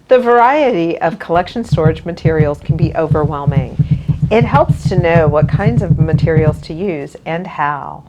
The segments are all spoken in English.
The variety of collection storage materials can be overwhelming. It helps to know what kinds of materials to use and how.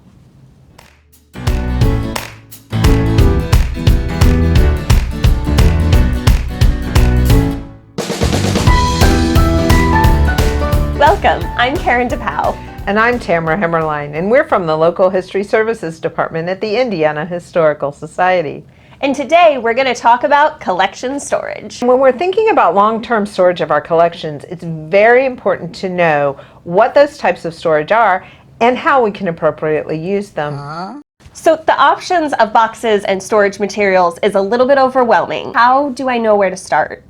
Welcome, I'm Karen DePauw. And I'm Tamara Hemmerlein, and we're from the Local History Services Department at the Indiana Historical Society. And today we're going to talk about collection storage. When we're thinking about long-term storage of our collections, it's very important to know what those types of storage are and how we can appropriately use them. So the options of boxes and storage materials is a little bit overwhelming. How do I know where to start?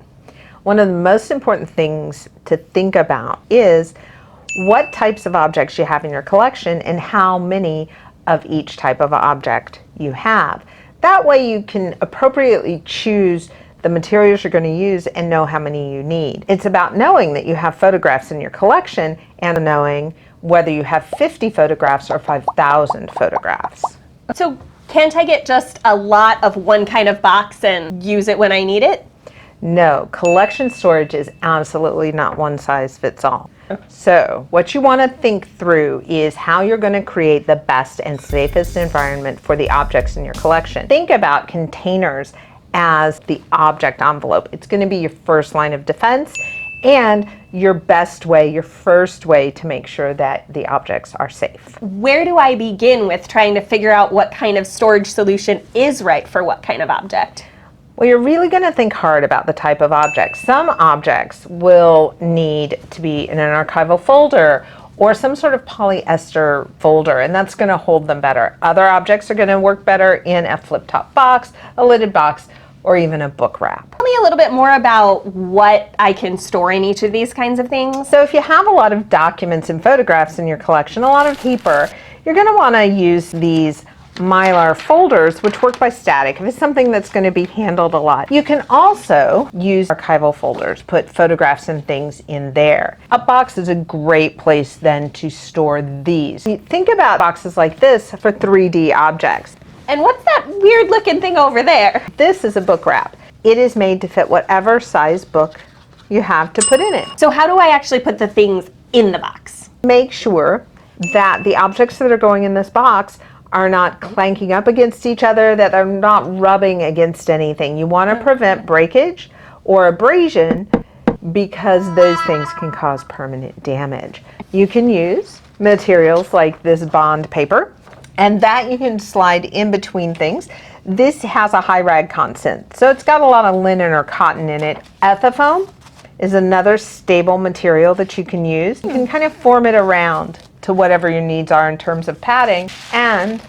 One of the most important things to think about is what types of objects you have in your collection and how many of each type of object you have. That way you can appropriately choose the materials you're going to use and know how many you need. It's about knowing that you have photographs in your collection and knowing whether you have 50 photographs or 5,000 photographs. So can't I get just a lot of one kind of box and use it when I need it? No, collection storage is absolutely not one size fits all. So what you want to think through is how you're going to create the best and safest environment for the objects in your collection. Think about containers as the object envelope. It's going to be your first line of defense and your best way, your first way to make sure that the objects are safe. Where do I begin with trying to figure out what kind of storage solution is right for what kind of object? Well, you're really going to think hard about the type of object. Some objects will need to be in an archival folder or some sort of polyester folder, and that's going to hold them better. Other objects are going to work better in a flip-top box, a lidded box, or even a book wrap. Tell me a little bit more about what I can store in each of these kinds of things. So if you have a lot of documents and photographs in your collection, a lot of paper, you're going to want to use these Mylar folders, which work by static if it's something that's going to be handled a lot. You can also use archival folders, put photographs and things in there. A box is a great place then to store these. You think about boxes like this for 3D objects. And what's that weird looking thing over there? This is a book wrap. It is made to fit whatever size book you have to put in it. So how do I actually put the things in the box? Make sure that the objects that are going in this box are not clanking up against each other, that are not rubbing against anything. You want to prevent breakage or abrasion because those things can cause permanent damage. You can use materials like this bond paper, and that you can slide in between things. This has a high rag content, so it's got a lot of linen or cotton in it. Ethafoam is another stable material that you can use. You can kind of form it around to whatever your needs are in terms of padding, and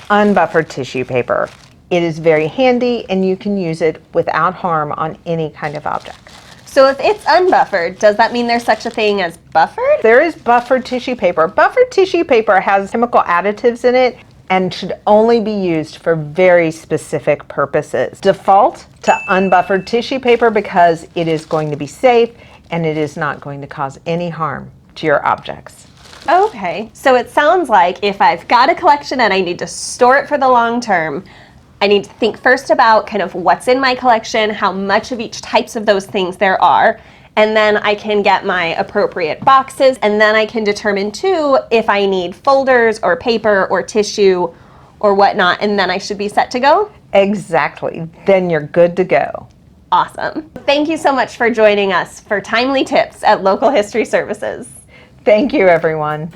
unbuffered tissue paper. It is very handy and you can use it without harm on any kind of object. So if it's unbuffered, does that mean there's such a thing as buffered? There is buffered tissue paper. Buffered tissue paper has chemical additives in it and should only be used for very specific purposes. Default to unbuffered tissue paper because it is going to be safe and it is not going to cause any harm to your objects. Okay, so it sounds like if I've got a collection and I need to store it for the long term, I need to think first about kind of what's in my collection, how much of each types of those things there are, and then I can get my appropriate boxes, and then I can determine too if I need folders or paper or tissue or whatnot, and then I should be set to go? Exactly, then you're good to go. Awesome. Thank you so much for joining us for timely tips at Local History Services. Thank you, everyone.